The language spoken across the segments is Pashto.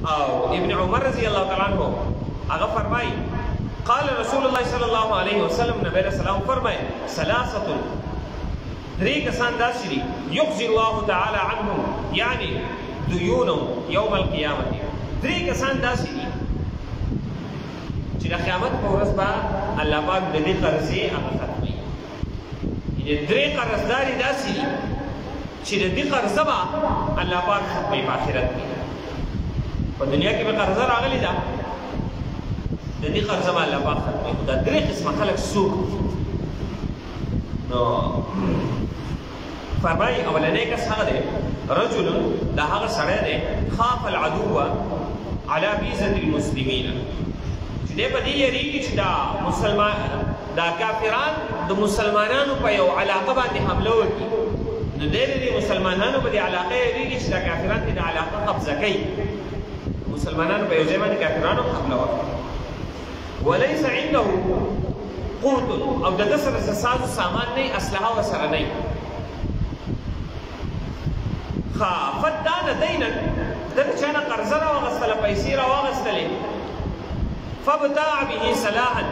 او ابن عمر رضی الله تعالی عنہ هغه فرمایي قال رسول الله صلی الله علیه وسلم نبی رسول الله فرمایي ثلاثه درې کسان داسې دي یقضي الله تعالی عنهم یعنی دیونهم یوم القیامه درې کسان داسې دي چې د قیامت په ورځ به الله پاک د دې قرضې هغه ختموي یعنې درې قرضداري داسې دي چې د دې قرضه به الله پاک ختموي په آخرت کې په دنیا کې به قرضه راغلې ده د دې قرضه به الله پاک ختموي خو دا درې قسمه خلک څوک نو فرمایي اولنی کس هغه دی رجل دا هغه سړی دی خاف العدو على بیزة المسلمین چې دی په دې یېرېږي چې دا کافران د مسلمانانو په یو علاقه باندې حمله وکړي نو دی د مسلمانانو په دې علاقه یېرېږي چې دا کافران دې د علاقه قبضه کوي مسلمانانو په یو ځای باندې کافرانو حمله وکړي وليس عنده قوت او د ده سره ساز سامان نه اسلحه ورسره نه فدان دینا دغه چا نه قرضه راواغستله پیسې راواغستلې فبتاع به سلاحا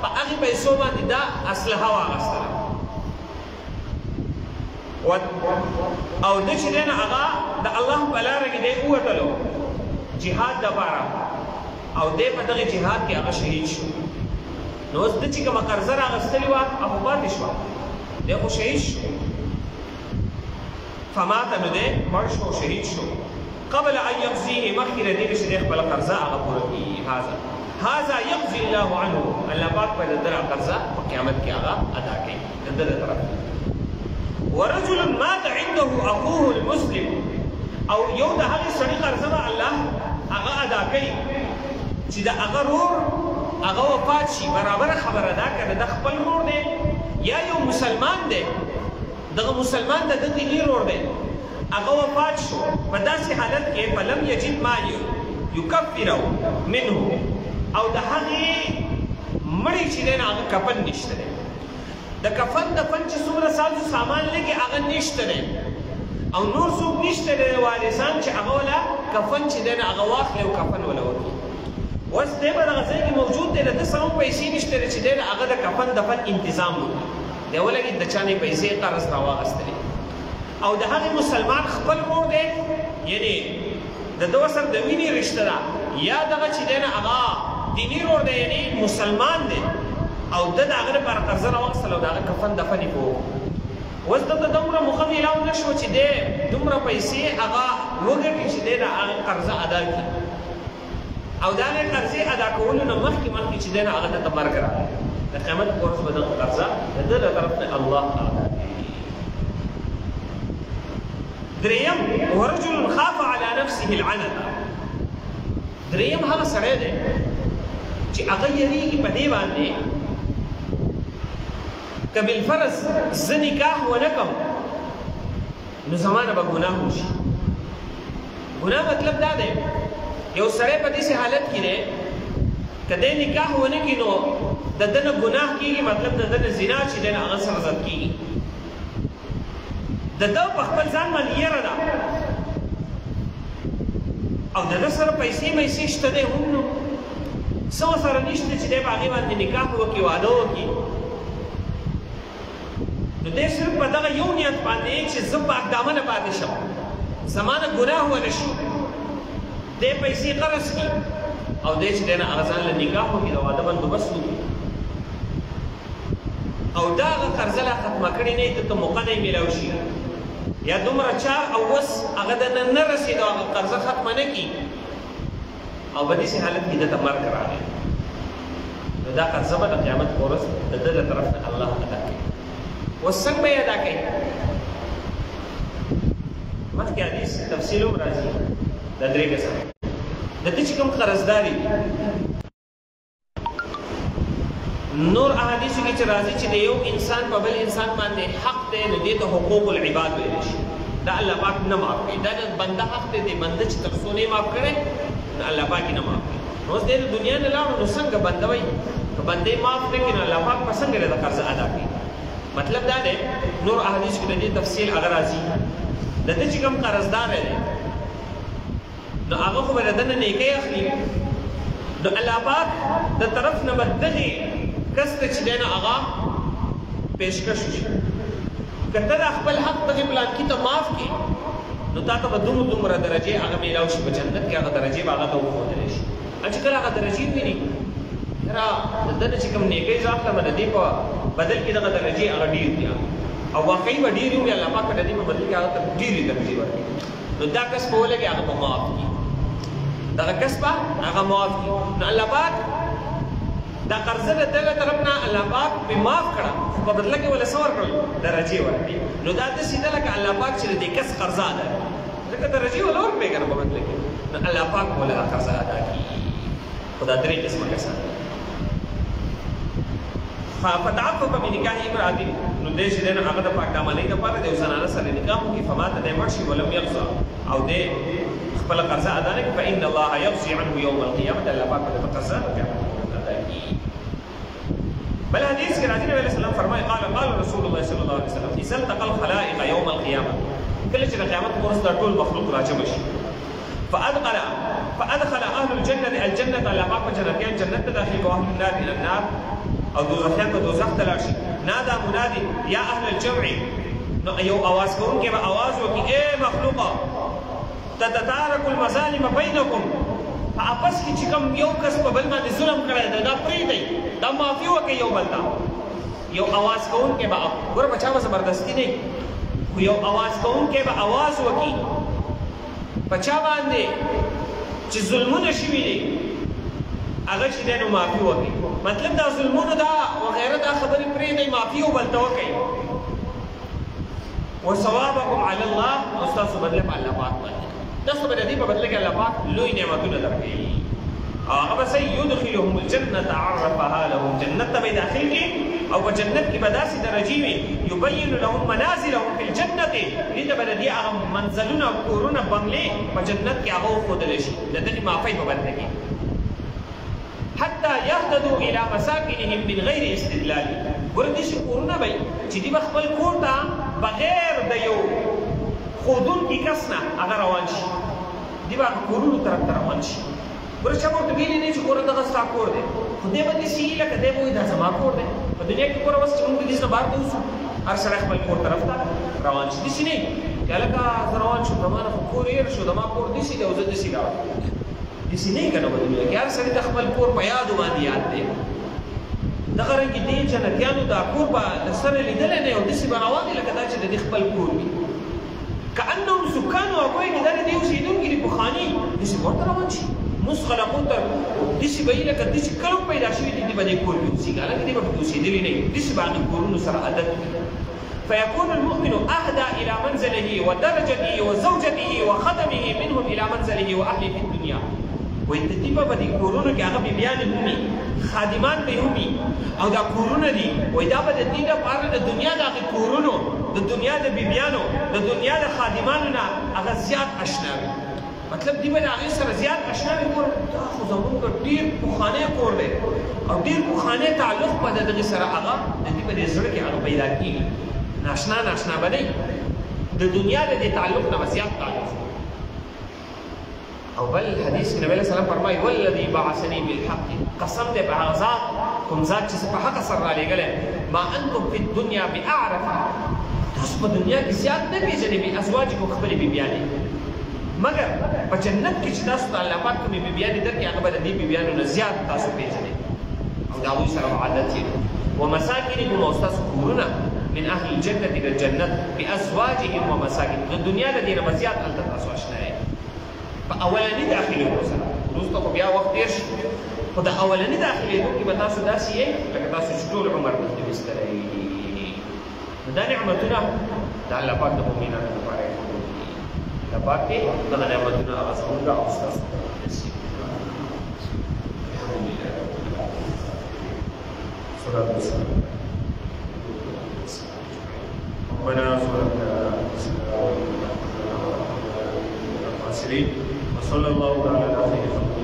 په هغې پیسو باندې دا اسلحه واغستله او ده چې دی نه هغه د الله په لاره کې دی ووتلو جهاد دپاره او دی په دغه جهاد کې هغه شهید شو نو اوس ده چې کومه قرضه راغستلې وه هغه پاتې شوه دی خو شهید شو فمات نو دی مړ شو شهید شو قبل ان يقضيه مخکې د دې چې دی خپله قرضه هغه پوره کړي هذا يقضي الله عنه الله پاک په د ده قرضه په قیامت کې هغه ادا کوي د ده د طرف ورجل مات عنده اخوه المسلم او یو د هغې سړي قرضه به الله هغه ادا کوي چې د هغه رور هغه وفات شي برابره خبره ده که د خپل رور دی یا یو مسلمان دی دغه مسلمان د ده دیني رور دی هغه وفات شو په داسې حالت کې فلم یجد ما یکفره منه او د هغې مړی چې دی نه هغه کفن نشته دی د کفن دفن چې څومره سازو سامان لګي هغه نشته دی او نور څوک نشته دی وارثان چې هغه وله کفن چې دی نه هغه واخلي او کفن وله وکړي اوس دی به دغه ځای کې موجود دی د ده سره هم پیسې نشته دی چې دی نه هغه د کفن دفن انتظام وکړي دی ولګېد د چا نه پیسې قرض راواغستلې او د هغې مسلمان خپل مور دی یعنې د ده سره د وینې رشته ده یا دغه چې دی نه هغه دیني رور دی یعنې مسلمان دی او ده د هغه لپاره قرضه راواغستله او د هغه کفن دفن یې کوو اوس دلته دومره موخه میلاو نه شوه چې دی دومره پیسې هغه وګټي چې دی د هغه قرضه ادا کړي او د هغې قرضې ادا کولو نه مخکې چې دی نه هغه ته مرګ راغلی د قیامت په ورځ به دغه قرضه د ده له طرف نه الله ادا کوي دریم ورجل خاف على نفسه العنت دریم هغه سړی دی چې هغه یېرېږي په دې باندې که بالفرض زه نکاح ونه کړم نو زما نه به ګناه وشي ګناه مطلب دا دی یو سړی په داسې حالت کې دی که دی نکاح ونه کړي نو د ده نه ګناه کېږي مطلب د ده نه زنا چې دی نه هغه سره زد کېږي د ده په خپل ځان باندې یره ده او د ده سره پیسې میسې شته دی هم نو څه ورسره نشته چې دی په هغې باندې نکاح وکړي واده وکړي نو دی صرف په دغه یو نیت باندې چې زه پاک دامنه پاتې شم زما نه ګناه ونه شي دی پیسې قرض کړي او دی چې دی نه هغه ځان له نکاح وکړي د واده بندوبست وکړي او دا هغه قرضه لا ختمه کړې نه وي دته موقع نه یې میلاو شي یا دومره چار او وس هغه د نه نه رسېدو هغه قرضه ختمه نه کړي او په داسې حالت کې دته مرګ راغی نو دا قرضه به د قیامت په ورځ د ده له طرف نه الله ادا کوي اوس څنګه به یې ادا کوي مخکې حدیث تفصیل هم راځي د درې کسان د ده چې کوم قرضداري دي نور احادیثو کې چې راځي چې د یو انسان په بل انسان باندې حق دی نو دې ته حقوق العباد ویلی شي دا الله پاک نه معاف کوي دا د بنده حق دی د بنده چې تر څو نه یې معاف کړی نو الله پاک یې نه معاف کوي نو اوس دی د دنیا نه لاړو نو څنګه بنده وایي که بنده یې معاف نه کړي نو الله پاک به څنګه د قرضه ادا کوي مطلب دا دی نور احادیثو کې د دې تفصیل هغه راځي د ده چې کوم قرضدار دی نو هغه خو به د ده نه نیکۍ اخلي. نو الله پاک د طرف نه به دغې کس ته چې دی نو هغه پیشکش وشي. که ته د خپل حق دغې پلانکي ته معاف کړي نو تا ته به دومره درجې هغه میلاو شي په جنت کې. هغه درجې به هغه ته وښودلی شي. چې کله هغه درجې وویني یاره د ده نه چې کوم نیکۍ زه اخلم د دې په بدل کې دغه درجې هغه ډېر دي او واقعي به ډېرې وي. الله پاک به د دې په بدل کې هغه ته ډېرې درجې ورکړي. نو دا کس به ولګي هغه به معاف کړي. دغه کس به هغه معاف کړي. نو الله پاک دا قرضه د دغه طرف نه الله پاک به معاف کړه خو په بدله کې ولې څه ورکړل؟ درجې ورکړي. نو دا داسې ده لکه الله پاک چې د دې کس قرضه ادا کړي. ځکه درجې وله ورکړې که نه په بدله کې. نو الله پاک به ولې قرضه ادا کړي. خو دا درې قسمه کسان فتعفف بنکاح امرأة نو دې چې دی نو هغه د پاکدامنۍ دپاره د یو زنانه سره نکاح وکړي فمات دی مړ شي ولم یقضه او دی خپله قرضه ادا نه کړي فإن الله یقضي عنه یوم القیامة الله پاک به د قرضه ادا کړي. بل حدیث کې راځي نبی علیه السلام فرمایي قال رسول الله صلی الله علیه وسلم اذا التقى الخلائق یوم القیامة کله چې د قیامت په ورځ دا ټول مخلوق راجمع شي فأدخل أهل الجنة الجنة الله پاک په جنتیان جنت ته داخل کو اهل النار الى النار او دوزخیان به دوزخ ته لاړ شي. نادا منادي یا اهل الجمع نو یو اواز کوونکی به اواز وکړي ای مخلوقه تتدارکوا المظالم بینکم په اپس کې چې کوم یو کس په بل باندې ظلم کړی دی دا پرېږدئ دا معافي وکړئ یو بل ته. یو اواز کوونکی به ګوره په چا به زبردستي نه خو یو اواز کوونکی به اواز وکړي په چا باندې چې ظلمونه شوي دي هغه چې دی نو معافي وکړي. مطلب دا ظلمونه دا وغیره دا خبرې پرېږدئ معافي یو بل ته وکړئ. وثوابکم علی الله او ستاسو بدله په الله پاک باندې تاسو به د دې په بدله کې الله پاک لوی نعمتونه درکوي. هغه به صحیح یدخلهم الجنة عرفها لهم جنت ته به یې داخل کړي او په جنت کې به داسې درجې وي یبین لهم منازلهم فی الجنة دې ته به د دې هغه منزلونه کورونه بنګلې په جنت کې هغه وښودلی شي د دغې معافۍ په بدله کې حتی یهتدوا الی مساکنهم من غیر استدلال. ګوره داسې کورونه به چې دوی به خپل کور ته بغیر د یو ښودونکي کس نه هغه روان شي. دوی به هغه کورونو طرف ته روان شي. ګوره چا به ورته ویلي نه چې ګوره دغه ستا کور دی خو دی به داسې وي لکه دی به وایي دا زما کور دی. په دنیا کې ګوره اوس چې موږ داسې نه بهر ته وځو هر سړی خپل کور طرف ته روان شي. داسې نه چې هلکه زه روان شوم زما نه خو کور هېر شو زما کور داسې دی او زه داسې راوړم. داسې نه که نه په دنیا کې هر سړي د خپل کور په یادو باندې یاد دی. دغه رنګې دې جنتیانو دا کور به د سره لیدلی نه او داسې به روان دي لکه دا چې د دې خپل کور وي. کأنهم سکان واقعي کې دا د دې اوسېدونکي دي پخواني داسې ورته روان شي موږ خلقو ته داسې به وي لکه داسې کله پیدا شوي دي دې به دې کور کې اوسېږي حالانکه دې به پکې اوسېدلي نه وي داسې به هغې کورونو سره عادت وي. فيكون المؤمن أهدى إلى منزله ودرجته وزوجته وخدمه منهم إلى منزله وأهله في الدنيا. ويتدیبه به دې کورونو کې هغه بیبیانې هم وي خادمان به هم وي او دا کورونه دي وایي دا به د دې لپاره د دنیا د هغې کورونو د دنیا د بیبیانو د دنیا د خادمانو نه هغه زیات اشنا وي. مطلب دې به د هغې سره زیات اشنا وي. ګوره دا خو زمونږ ډېر پخوانی کور دی او ډېر پخوانی تعلق به د دغې سره هغه د دې په دې زړه کې هغه پیدا کېږي. ناشنا ناشنا به دی د دنیا د دې تعلق نه به زیات تعلق. او بل حدیث کې نبی علیه السلام فرمایي والذي بعثني بالحق قسم دې په هغه ذات کوم ذات چې په حق سره رالیږلی ما انتم فی الدنیا باعرف تاسو په دنیا کې زیات نه پېژنئ بازواجکم خپلې بیبیانې مګر په جنت کې چې تاسو ته الله پاک کومې بیبیانې درکړي هغه به د دې بیبیانو نه زیات تاسو پېژنئ او د هغوی سره عادت یې ومساکنکم او ستاسو کورونه من اهل الجنة د جنت بازواجهم ومساکن د دنیا د دې نه به زیات هلته تاسو اشنا یې په اولني داخلېدو سره وروسته خو بیا وخت تېر شو خو د اولني داخلېدو کې به تاسو داسې یې لکه تاسو چې ټول عمر دلته بستره یې. نو دا نعمتونه د الله پاک د مؤمنانو لپاره ایښودل دي. الله پاک دې دغه نعمتونه هغه زموږ او ستاسو نصیب کړي. الحمدلله صلات والسلام ربنا ظلمنا انفسنا وصلى الله على خير خلقه